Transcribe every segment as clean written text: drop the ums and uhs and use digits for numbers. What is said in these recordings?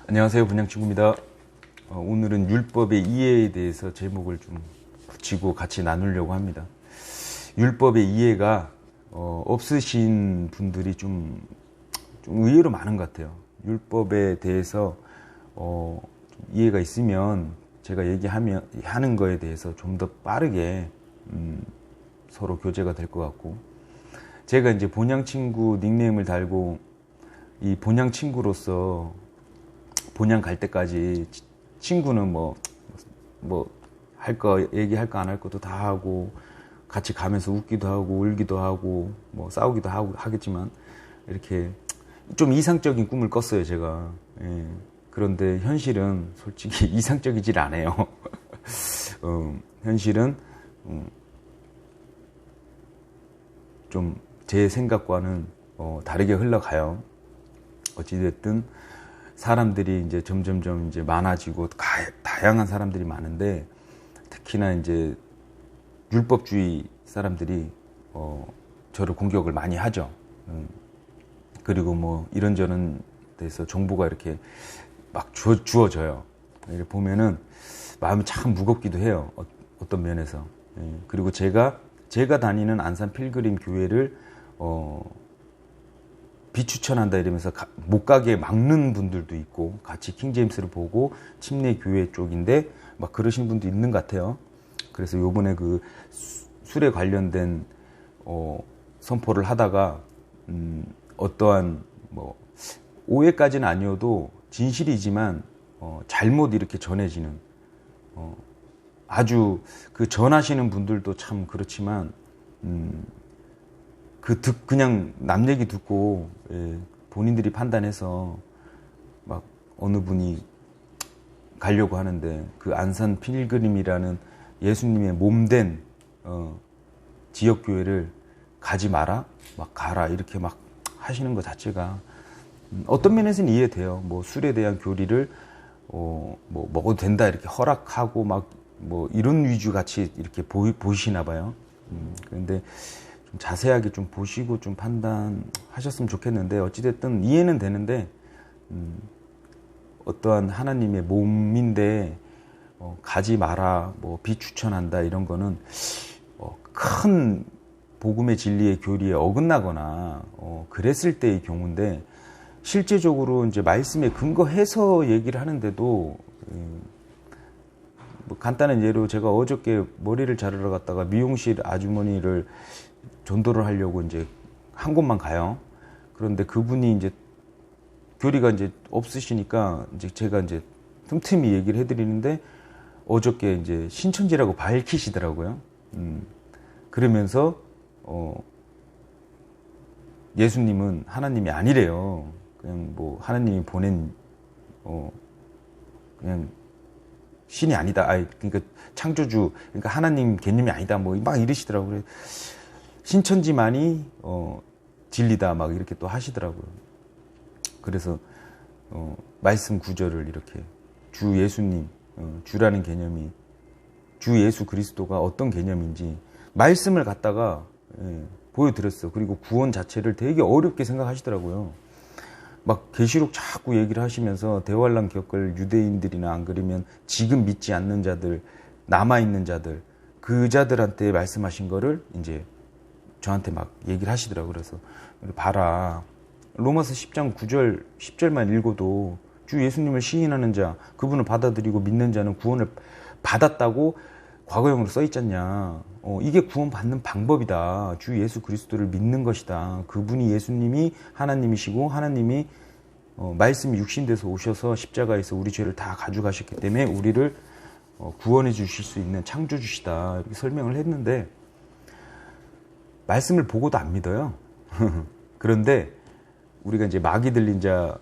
안녕하세요, 분양친구입니다. 오늘은 율법의 이해에 대해서 제목을 좀 붙이고 같이 나누려고 합니다. 율법의 이해가 없으신 분들이 좀 의외로 많은 것 같아요. 율법에 대해서 좀 이해가 있으면 제가 하는 거에 대해서 좀 더 빠르게 서로 교제가 될 것 같고, 제가 이제 본향친구 닉네임을 달고 이 본향친구로서 본향 갈 때까지 친구는 뭐 할 거 얘기할 거 안 할 것도 다 하고, 같이 가면서 웃기도 하고 울기도 하고 뭐 싸우기도 하고 하겠지만, 이렇게 좀 이상적인 꿈을 꿨어요, 제가. 예. 그런데 현실은 솔직히 이상적이질 않아요. 현실은 좀 제 생각과는 다르게 흘러가요. 어찌됐든 사람들이 이제 점점점 이제 많아지고 다양한 사람들이 많은데, 특히나 이제 율법주의 사람들이 저를 공격을 많이 하죠. 그리고 뭐 이런저런 데서 정보가 이렇게 막 주어져요. 이렇게 보면은 마음이 참 무겁기도 해요. 어떤 면에서. 그리고 제가 다니는 안산 필그림 교회를 비추천한다 이러면서 못 가게 막는 분들도 있고, 같이 킹제임스를 보고 침례 교회 쪽인데 막 그러신 분도 있는 것 같아요. 그래서 요번에 그 술에 관련된 선포를 하다가 어떠한 뭐 오해까지는 아니어도 진실이지만 잘못 이렇게 전해지는, 아주 그 전하시는 분들도 참 그렇지만 그냥 남 얘기 듣고, 예, 본인들이 판단해서 막 어느 분이 가려고 하는데, 그 안산 필그림이라는 예수님의 몸된 지역교회를 가지 마라, 막 가라, 이렇게 막 하시는 것 자체가 어떤 면에서는 이해돼요. 뭐 술에 대한 교리를 뭐 먹어도 된다 이렇게 허락하고 막 뭐 이런 위주 같이 이렇게 보이시나 봐요. 그런데 좀 자세하게 좀 보시고 좀 판단하셨으면 좋겠는데, 어찌됐든 이해는 되는데, 어떠한 하나님의 몸인데 가지 마라, 뭐 비추천한다 이런 거는 큰 복음의 진리의 교리에 어긋나거나 그랬을 때의 경우인데, 실제적으로 이제 말씀에 근거해서 얘기를 하는데도, 뭐 간단한 예로 제가 어저께 머리를 자르러 갔다가 미용실 아주머니를 전도를 하려고 이제 한 곳만 가요. 그런데 그분이 이제 교리가 이제 없으시니까 이제 제가 이제 틈틈이 얘기를 해드리는데, 어저께 이제 신천지라고 밝히시더라고요. 그러면서 예수님은 하나님이 아니래요. 그냥 뭐 하나님이 보낸 그냥 신이 아니다. 그러니까 창조주, 그러니까 하나님 개념이 아니다. 뭐 막 이러시더라고요. 신천지만이 진리다 막 이렇게 또 하시더라고요. 그래서 말씀 구절을 이렇게 주 예수님, 주라는 개념이, 주 예수 그리스도가 어떤 개념인지 말씀을 갖다가 보여드렸어. 그리고 구원 자체를 되게 어렵게 생각하시더라고요. 막 계시록 자꾸 얘기를 하시면서 대환란 겪을 유대인들이나 안 그러면 지금 믿지 않는 자들, 남아있는 자들, 그 자들한테 말씀하신 거를 이제 저한테 막 얘기를 하시더라고요. 그래서 봐라, 로마서 10장 9절 10절만 읽어도 주 예수님을 시인하는 자, 그분을 받아들이고 믿는 자는 구원을 받았다고 과거형으로 써있잖냐. 이게 구원받는 방법이다. 주 예수 그리스도를 믿는 것이다. 그분이 예수님이 하나님이시고, 하나님이 말씀이 육신돼서 오셔서 십자가에서 우리 죄를 다 가져가셨기 때문에 우리를 구원해 주실 수 있는 창조주시다, 이렇게 설명을 했는데, 말씀을 보고도 안 믿어요. 그런데 우리가 이제 마귀 들린 자,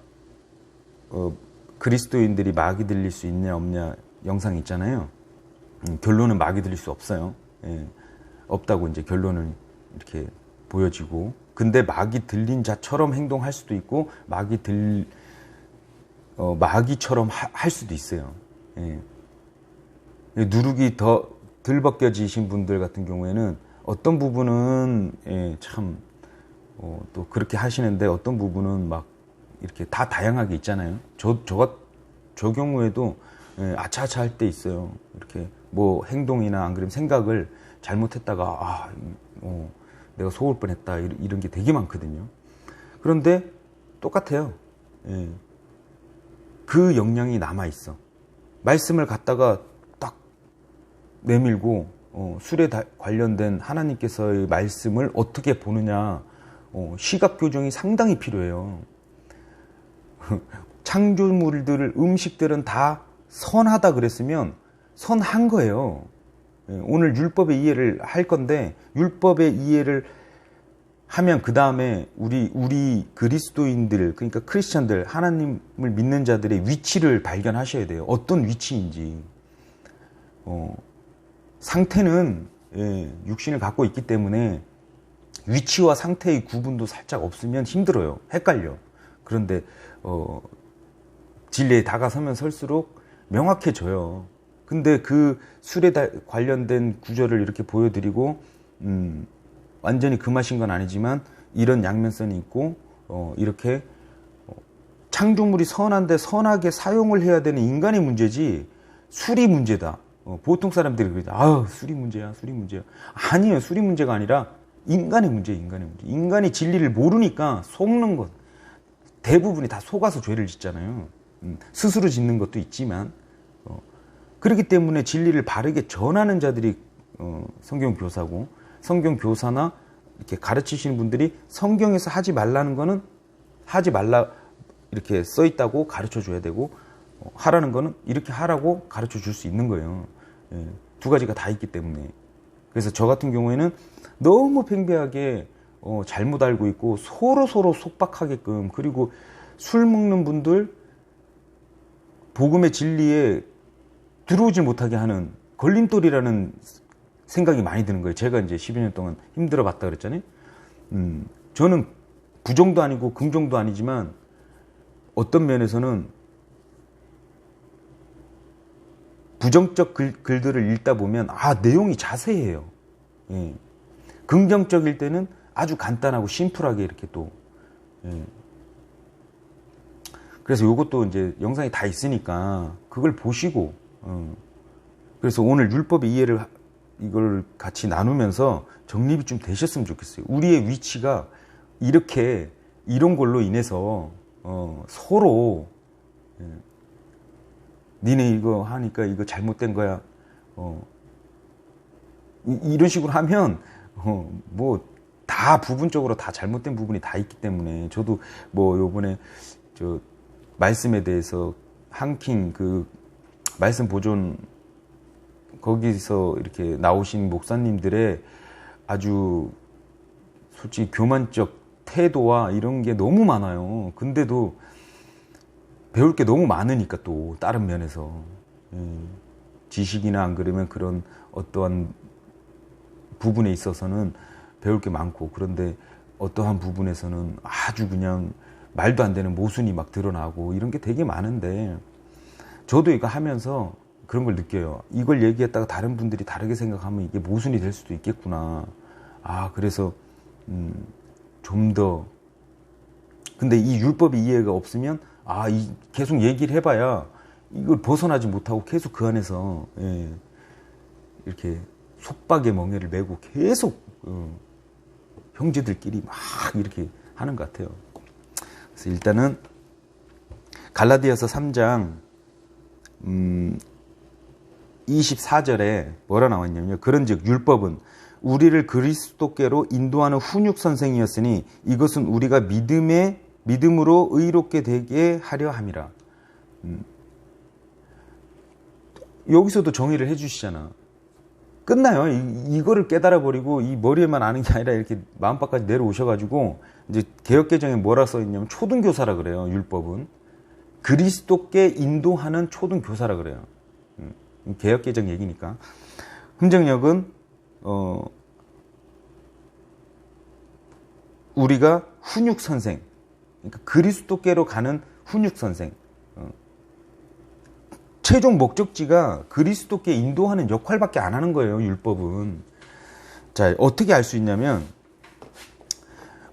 그리스도인들이 마귀 들릴 수 있냐 없냐 영상 있잖아요. 결론은 마귀 들릴 수 없어요. 예, 없다고 이제 결론을 이렇게 보여지고, 근데 마귀 들린 자처럼 행동할 수도 있고, 마귀처럼 할 수도 있어요. 예. 누룩이 더 덜 벗겨지신 분들 같은 경우에는 어떤 부분은 참 또 그렇게 하시는데, 어떤 부분은 막 이렇게 다 다양하게 있잖아요. 저 저 경우에도 아차아차 할 때 있어요. 이렇게 뭐 행동이나 안 그러면 생각을 잘못했다가 내가 속을 뻔했다 이런 게 되게 많거든요. 그런데 똑같아요. 예. 그 영향이 남아 있어. 말씀을 갖다가 딱 내밀고 술에 관련된 하나님께서의 말씀을 어떻게 보느냐, 시각 교정이 상당히 필요해요. 창조물들을 음식들은 다 선하다 그랬으면 선한 거예요. 오늘 율법의 이해를 할 건데 율법의 이해를 하면 그 다음에 우리 그리스도인들, 그러니까 크리스천들, 하나님을 믿는 자들의 위치를 발견하셔야 돼요. 어떤 위치인지. 상태는 육신을 갖고 있기 때문에 위치와 상태의 구분도 살짝 없으면 힘들어요. 헷갈려. 그런데 진리에 다가서면 설수록 명확해져요. 근데 그 술에 관련된 구절을 이렇게 보여드리고 완전히 금하신 건 아니지만 이런 양면성이 있고 이렇게 창조물이 선한데 선하게 사용을 해야 되는 인간의 문제지 술이 문제다. 보통 사람들이 그러죠. 술이 문제야, 술이 문제야. 아니에요. 술이 문제가 아니라 인간의 문제예요, 인간의 문제. 인간이 진리를 모르니까 속는 것. 대부분이 다 속아서 죄를 짓잖아요. 스스로 짓는 것도 있지만 그렇기 때문에 진리를 바르게 전하는 자들이 성경 교사고, 성경 교사나 이렇게 가르치시는 분들이 성경에서 하지 말라는 거는 하지 말라 이렇게 써 있다고 가르쳐 줘야 되고, 하라는 거는 이렇게 하라고 가르쳐 줄 수 있는 거예요. 두 가지가 다 있기 때문에. 그래서 저 같은 경우에는 너무 팽배하게 잘못 알고 있고 서로 속박하게끔, 그리고 술 먹는 분들 복음의 진리에 들어오지 못하게 하는 걸림돌이라는 생각이 많이 드는 거예요. 제가 이제 12년 동안 힘들어 봤다 그랬잖아요. 저는 부정도 아니고 긍정도 아니지만 어떤 면에서는 부정적 글들을 읽다 보면 내용이 자세해요. 예. 긍정적일 때는 아주 간단하고 심플하게 이렇게 또. 예. 그래서 이것도 이제 영상이 다 있으니까 그걸 보시고, 그래서 오늘 율법의 이해를 이걸 같이 나누면서 정립이 좀 되셨으면 좋겠어요. 우리의 위치가 이렇게 이런 걸로 인해서 서로 니네 이거 하니까 이거 잘못된 거야. 이런 식으로 하면 뭐 다 부분적으로 다 잘못된 부분이 다 있기 때문에, 저도 뭐 요번에 저 말씀에 대해서 한킹 그 말씀 보존 거기서 이렇게 나오신 목사님들의 아주 솔직히 교만적 태도와 이런 게 너무 많아요. 근데도 배울 게 너무 많으니까 또 다른 면에서 지식이나 안 그러면 그런 어떠한 부분에 있어서는 배울 게 많고, 그런데 어떠한 부분에서는 아주 그냥 말도 안 되는 모순이 막 드러나고 이런 게 되게 많은데, 저도 이거 하면서 그런 걸 느껴요. 이걸 얘기했다가 다른 분들이 다르게 생각하면 이게 모순이 될 수도 있겠구나. 그래서 좀 더, 근데 이 율법의 이해가 없으면 계속 얘기를 해봐야 이걸 벗어나지 못하고 계속 그 안에서 이렇게 속박의 멍에를 메고 계속 형제들끼리 막 이렇게 하는 것 같아요. 그래서 일단은 갈라디아서 3장 24절에 뭐라 나왔냐면요. 그런즉 율법은 우리를 그리스도께로 인도하는 훈육 선생이었으니 이것은 우리가 믿음으로 의롭게 되게 하려 함이라. 여기서도 정의를 해주시잖아. 끝나요. 이거를 깨달아버리고 이 머리에만 아는 게 아니라 이렇게 마음밭까지 내려오셔가지고, 이제 개역개정에 뭐라 써있냐면 초등교사라 그래요. 율법은 그리스도께 인도하는 초등교사라 그래요. 개역개정 얘기니까. 흥정역은 우리가 훈육선생, 그러니까 그리스도께로 가는 훈육선생, 최종 목적지가 그리스도께 인도하는 역할밖에 안 하는 거예요, 율법은. 자, 어떻게 알 수 있냐면,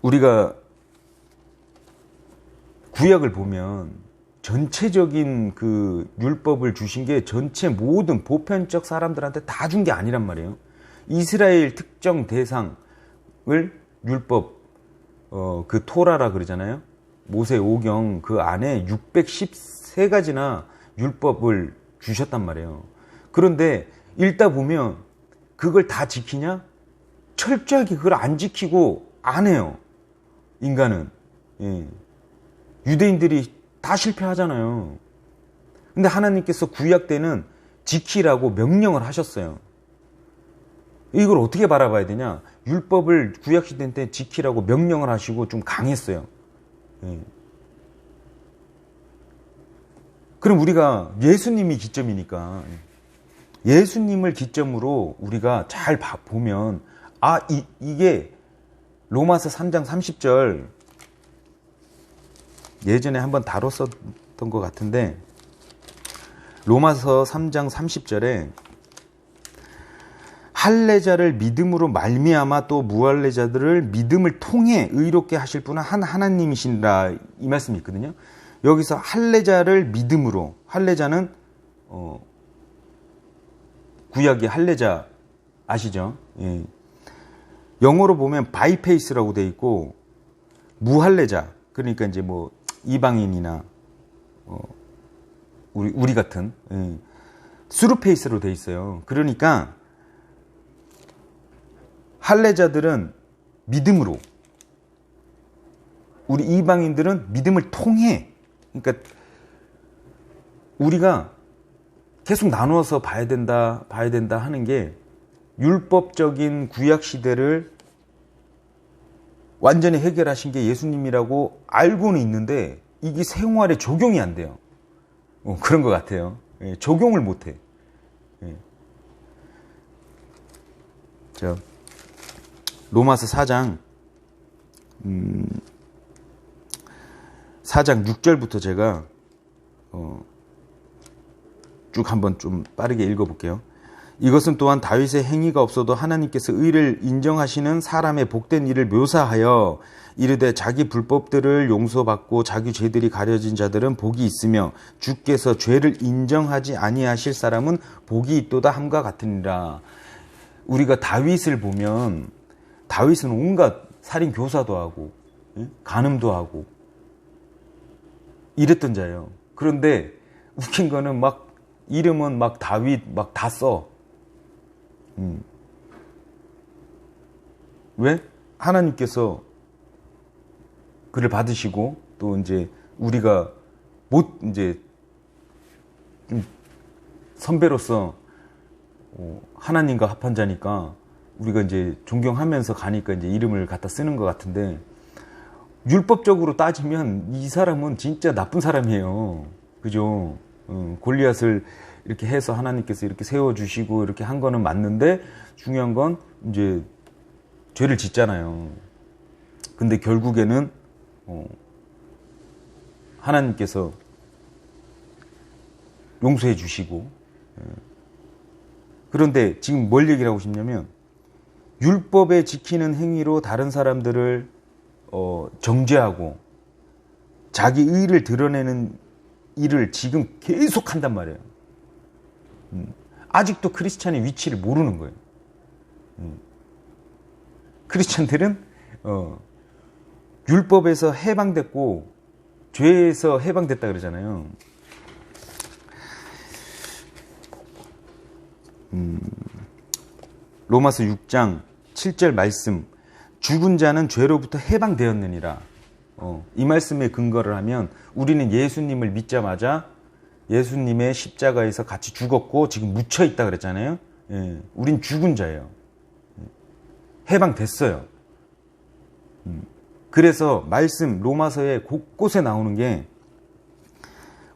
우리가 구약을 보면 전체적인 그 율법을 주신 게 전체 모든 보편적 사람들한테 다 준 게 아니란 말이에요. 이스라엘 특정 대상을 율법, 그 토라라 그러잖아요. 모세 오경 그 안에 613가지나 율법을 주셨단 말이에요. 그런데 읽다 보면 그걸 다 지키냐? 철저하게 그걸 안 지키고 안 해요. 인간은. 예. 유대인들이 다 실패하잖아요. 근데 하나님께서 구약 때는 지키라고 명령을 하셨어요. 이걸 어떻게 바라봐야 되냐? 율법을 구약 시대 때 지키라고 명령을 하시고 좀 강했어요. 예. 그럼 우리가 예수님이 기점이니까 예수님을 기점으로 우리가 잘 보면 이게 로마서 3장 30절 예전에 한번 다뤘었던 것 같은데 로마서 3장 30절에 할례자를 믿음으로 말미암아 또 무할례자들을 믿음을 통해 의롭게 하실 분은 한 하나님이신다 이 말씀이 있거든요. 여기서 할례자를 믿음으로 할례자는 구약의 할례자 아시죠? 예. 영어로 보면 by faith라고 돼 있고 무할례자 그러니까 이제 뭐 이방인이나 우리 같은 through faith로 돼 있어요. 그러니까 할례자들은 믿음으로 우리 이방인들은 믿음을 통해 그러니까 우리가 계속 나누어서 봐야 된다 하는 게 율법적인 구약 시대를 완전히 해결하신 게 예수님이라고 알고는 있는데 이게 생활에 적용이 안 돼요. 그런 것 같아요. 예, 적용을 못 해. 예. 로마서 4장 6절부터 제가 쭉 한번 좀 빠르게 읽어볼게요. 이것은 또한 다윗의 행위가 없어도 하나님께서 의를 인정하시는 사람의 복된 일을 묘사하여 이르되 자기 불법들을 용서받고 자기 죄들이 가려진 자들은 복이 있으며 주께서 죄를 인정하지 아니하실 사람은 복이 있도다 함과 같으니라. 우리가 다윗을 보면 다윗은 온갖 살인 교사도 하고 간음도 하고 이랬던 자예요. 그런데 웃긴 거는 막 이름은 막 다윗 막 다 써. 왜? 하나님께서 그를 받으시고 또 이제 우리가 못 이제 선배로서 하나님과 합한 자니까 우리가 이제 존경하면서 가니까 이제 이름을 갖다 쓰는 것 같은데 율법적으로 따지면 이 사람은 진짜 나쁜 사람이에요. 그죠? 골리앗을 이렇게 해서 하나님께서 이렇게 세워주시고 이렇게 한 거는 맞는데 중요한 건 이제 죄를 짓잖아요. 근데 결국에는 하나님께서 용서해 주시고 그런데 지금 뭘 얘기를 하고 싶냐면 율법에 지키는 행위로 다른 사람들을 정죄하고 자기 의의를 드러내는 일을 지금 계속 한단 말이에요. 아직도 크리스찬의 위치를 모르는 거예요. 크리스찬들은 율법에서 해방됐고 죄에서 해방됐다 그러잖아요. 로마서 6장 7절 말씀 죽은 자는 죄로부터 해방되었느니라. 이 말씀에 근거를 하면 우리는 예수님을 믿자마자 예수님의 십자가에서 같이 죽었고 지금 묻혀있다 그랬잖아요. 예, 우린 죽은 자예요. 해방됐어요. 그래서 말씀 로마서에 곳곳에 나오는 게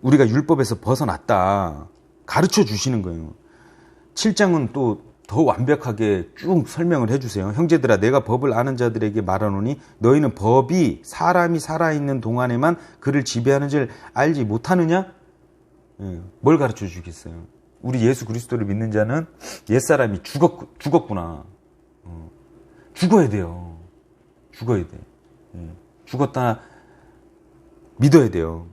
우리가 율법에서 벗어났다 가르쳐 주시는 거예요. 7장은 또 더 완벽하게 쭉 설명을 해주세요. 형제들아 내가 법을 아는 자들에게 말하노니 너희는 법이 사람이 살아있는 동안에만 그를 지배하는 줄 알지 못하느냐? 뭘 가르쳐 주겠어요? 우리 예수 그리스도를 믿는 자는 옛사람이 죽었구나. 죽어야 돼요. 죽어야 돼. 죽었다 믿어야 돼요.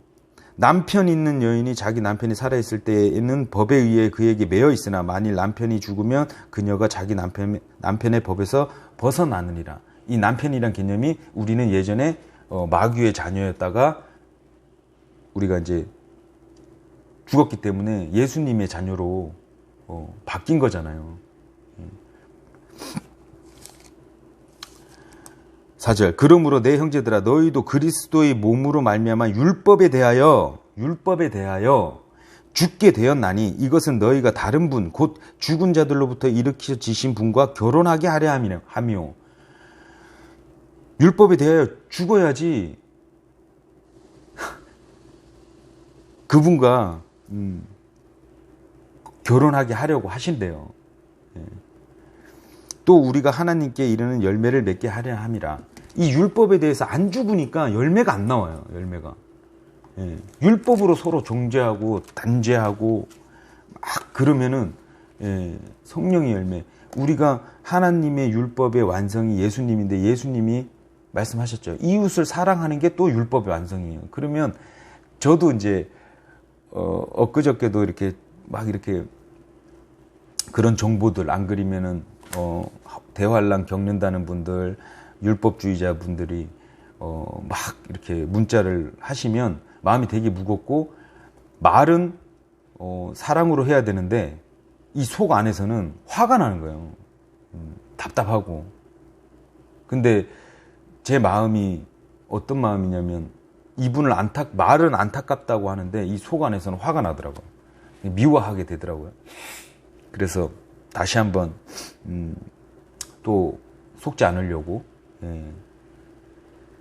남편 있는 여인이 자기 남편이 살아있을 때에는 법에 의해 그에게 매여 있으나 만일 남편이 죽으면 그녀가 자기 남편의 법에서 벗어나느니라. 이 남편이란 개념이 우리는 예전에 마귀의 자녀였다가 우리가 이제 죽었기 때문에 예수님의 자녀로 바뀐 거잖아요. 4절 그러므로 내 형제들아 너희도 그리스도의 몸으로 말미암아 율법에 대하여 죽게 되었나니 이것은 너희가 다른 분 곧 죽은 자들로부터 일으키시진 분과 결혼하게 하려 함이요. 율법에 대하여 죽어야지 그분과 결혼하게 하려고 하신대요. 또 우리가 하나님께 이르는 열매를 맺게 하려 함이라. 이 율법에 대해서 안 죽으니까 열매가 안 나와요. 열매가. 율법으로 서로 정죄하고 단죄하고 막 그러면은 성령의 열매. 우리가 하나님의 율법의 완성이 예수님인데 예수님이 말씀하셨죠. 이웃을 사랑하는 게 또 율법의 완성이에요. 그러면 저도 이제 엊그저께도 이렇게 막 이렇게 그런 정보들 안 그리면은 대환란 겪는다는 분들, 율법주의자 분들이 막 이렇게 문자를 하시면 마음이 되게 무겁고 말은 사랑으로 해야 되는데 이 속 안에서는 화가 나는 거예요. 답답하고. 근데 제 마음이 어떤 마음이냐면 이분을 말은 안타깝다고 하는데 이 속 안에서는 화가 나더라고요. 미워하게 되더라고요. 그래서 다시 한번 또 속지 않으려고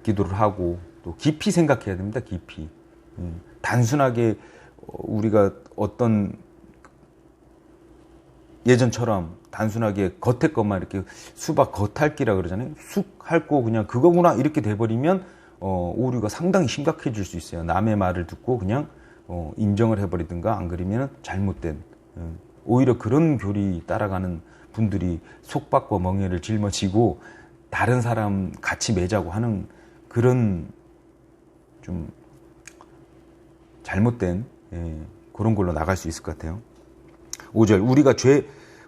기도를 하고 또 깊이 생각해야 됩니다. 깊이. 단순하게 우리가 어떤 예전처럼 단순하게 겉에 것만 이렇게 수박 겉핥기라 그러잖아요. 쑥 핥고 그냥 그거구나 이렇게 돼버리면 오류가 상당히 심각해질 수 있어요. 남의 말을 듣고 그냥 인정을 해버리든가 안 그러면 잘못된 오히려 그런 교리 따라가는 분들이 속박과 멍에를 짊어지고 다른 사람 같이 매자고 하는 그런 좀 잘못된 그런 걸로 나갈 수 있을 것 같아요. 5절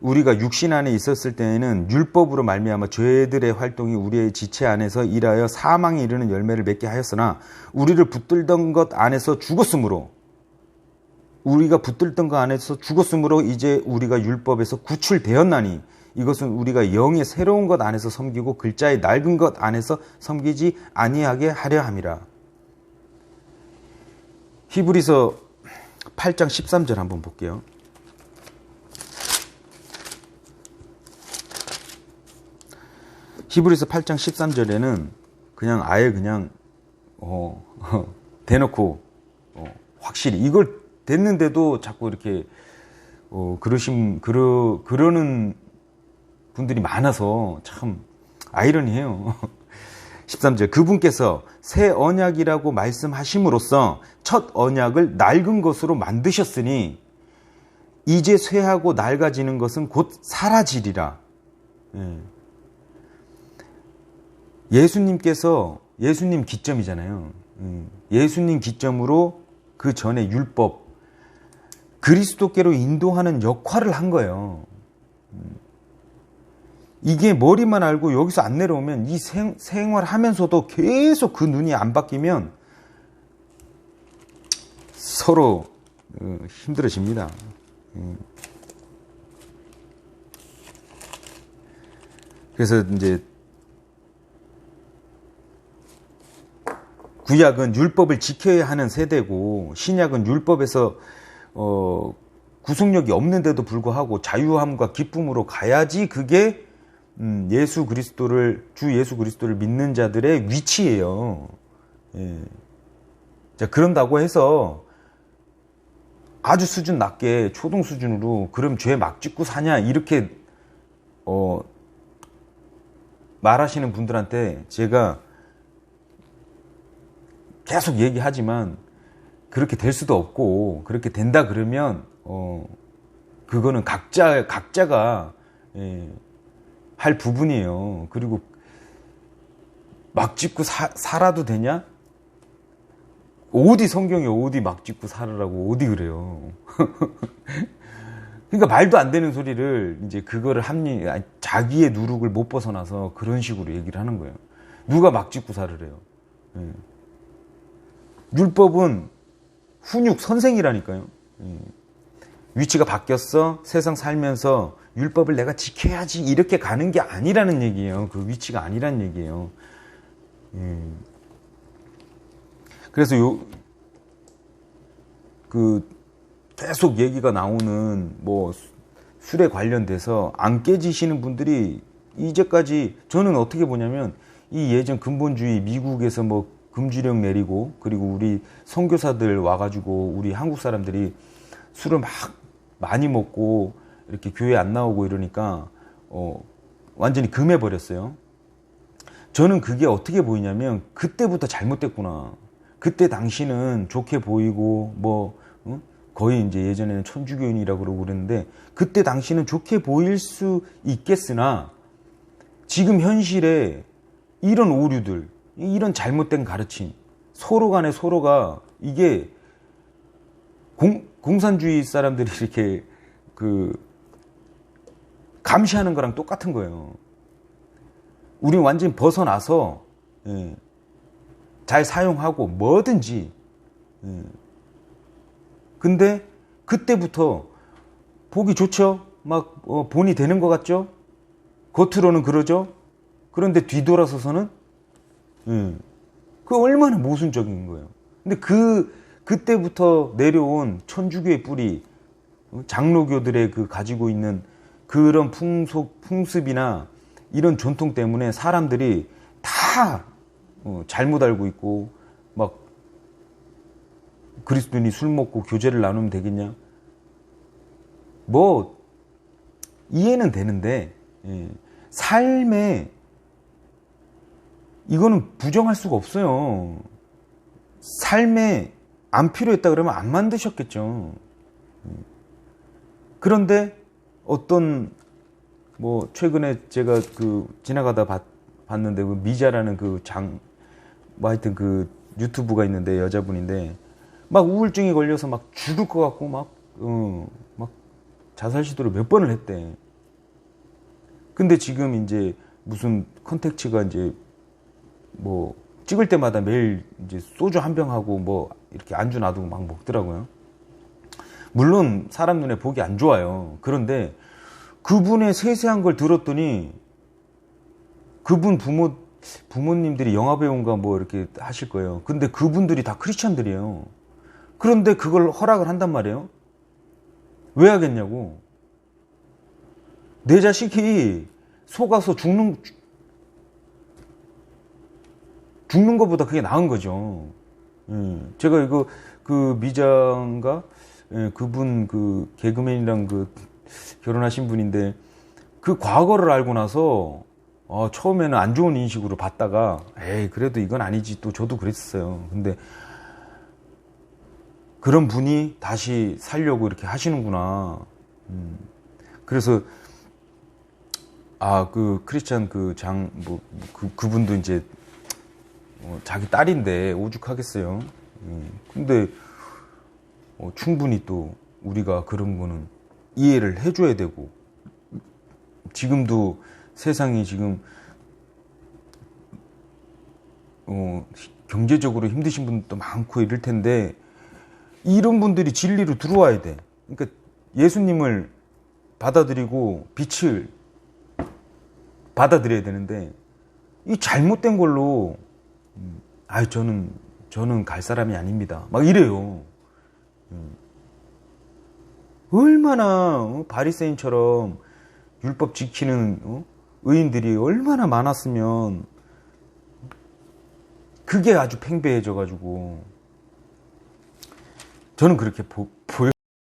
우리가 육신 안에 있었을 때에는 율법으로 말미암아 죄들의 활동이 우리의 지체 안에서 일하여 사망에 이르는 열매를 맺게 하였으나 우리를 붙들던 것 안에서 죽었으므로 이제 우리가 율법에서 구출되었나니 이것은 우리가 영의 새로운 것 안에서 섬기고 글자의 낡은 것 안에서 섬기지 아니하게 하려 함이라. 히브리서 8장 13절 한번 볼게요. 히브리서 8장 13절에는 그냥 아예 그냥 대놓고 확실히 이걸 됐는데도 자꾸 이렇게 그러는 분들이 많아서 참 아이러니해요. 13절 그분께서 새 언약이라고 말씀하심으로써 첫 언약을 낡은 것으로 만드셨으니 이제 쇠하고 낡아지는 것은 곧 사라지리라. 예수님 기점이잖아요. 예수님 기점으로 그 전에 율법 그리스도께로 인도하는 역할을 한 거예요. 이게 머리만 알고 여기서 안 내려오면 이 생활하면서도 계속 그 눈이 안 바뀌면 서로 힘들어집니다. 그래서 이제 구약은 율법을 지켜야 하는 세대고 신약은 율법에서 구속력이 없는데도 불구하고 자유함과 기쁨으로 가야지 그게 주 예수 그리스도를 믿는 자들의 위치예요. 자, 그런다고 해서 아주 수준 낮게 초등 수준으로 그럼 죄 막 짓고 사냐 이렇게 말하시는 분들한테 제가 계속 얘기하지만 그렇게 될 수도 없고 그렇게 된다 그러면 그거는 각자가 할 부분이에요. 그리고 막 짓고 살아도 되냐? 어디 성경에 어디 막 짓고 살으라고 어디 그래요. 그러니까 말도 안 되는 소리를 이제 그거를 자기의 누룩을 못 벗어나서 그런 식으로 얘기를 하는 거예요. 누가 막 짓고 살으래요. 예. 율법은 훈육 선생이라니까요. 예. 위치가 바뀌었어. 세상 살면서 율법을 내가 지켜야지 이렇게 가는 게 아니라는 얘기예요. 그 위치가 아니라는 얘기예요. 예. 그래서 계속 얘기가 나오는 뭐 술에 관련돼서 안 깨지시는 분들이 이제까지 저는 어떻게 보냐면 이 예전 근본주의 미국에서 뭐 금주령 내리고 그리고 우리 선교사들 와가지고 우리 한국 사람들이 술을 막 많이 먹고 이렇게 교회 안 나오고 이러니까 완전히 금해버렸어요. 저는 그게 어떻게 보이냐면 그때부터 잘못됐구나. 그때 당신은 좋게 보이고 거의 이제 예전에는 천주교인이라고 그러고 그랬는데 그때 당신은 좋게 보일 수 있겠으나 지금 현실에 이런 오류들, 이런 잘못된 가르침, 서로 간에 서로가 이게 공산주의 사람들이 이렇게 감시하는 거랑 똑같은 거예요. 우리는 완전히 벗어나서 잘 사용하고 뭐든지. 근데 그때부터 보기 좋죠? 막 본이 되는 것 같죠? 겉으로는 그러죠? 그런데 뒤돌아서서는 그 얼마나 모순적인 거예요. 근데 그때부터 내려온 천주교의 뿌리, 장로교들의 가지고 있는 그런 풍습이나 이런 전통 때문에 사람들이 다 잘못 알고 있고 막 그리스도인이 술 먹고 교제를 나누면 되겠냐? 뭐 이해는 되는데 삶에 이거는 부정할 수가 없어요. 삶에 안 필요했다 그러면 안 만드셨겠죠. 그런데 어떤 뭐 최근에 제가 지나가다 봤는데 미자라는 뭐 하여튼 유튜브가 있는데 여자분인데 막 우울증이 걸려서 막 죽을 것 같고 막 자살 시도를 몇 번을 했대. 근데 지금 이제 무슨 컨텐츠가 이제 뭐 찍을 때마다 매일 이제 소주 한 병 하고 뭐 이렇게 안주 놔두고 막 먹더라고요. 물론 사람 눈에 보기 안 좋아요. 그런데 그분의 세세한 걸 들었더니 그분 부모님들이 영화배우인가 뭐 이렇게 하실 거예요. 근데 그분들이 다 크리스찬들이에요. 그런데 그걸 허락을 한단 말이에요. 왜 하겠냐고. 내 자식이 속아서 죽는 것보다 그게 나은 거죠. 제가 이거 미장가 그분 개그맨이랑 결혼하신 분인데 그 과거를 알고 나서 처음에는 안 좋은 인식으로 봤다가 에이 그래도 이건 아니지 또 저도 그랬었어요. 근데 그런 분이 다시 살려고 이렇게 하시는구나. 그래서 크리스찬 그분도 이제 자기 딸인데 오죽하겠어요. 근데 충분히 또 우리가 그런 거는 이해를 해줘야 되고 지금도 세상이 지금 경제적으로 힘드신 분도 많고 이럴 텐데 이런 분들이 진리로 들어와야 돼. 그러니까 예수님을 받아들이고 빛을 받아들여야 되는데 이 잘못된 걸로 저는 갈 사람이 아닙니다. 막 이래요. 얼마나 바리새인처럼 율법 지키는 의인들이 얼마나 많았으면 그게 아주 팽배해져 가지고 저는 그렇게 보여요.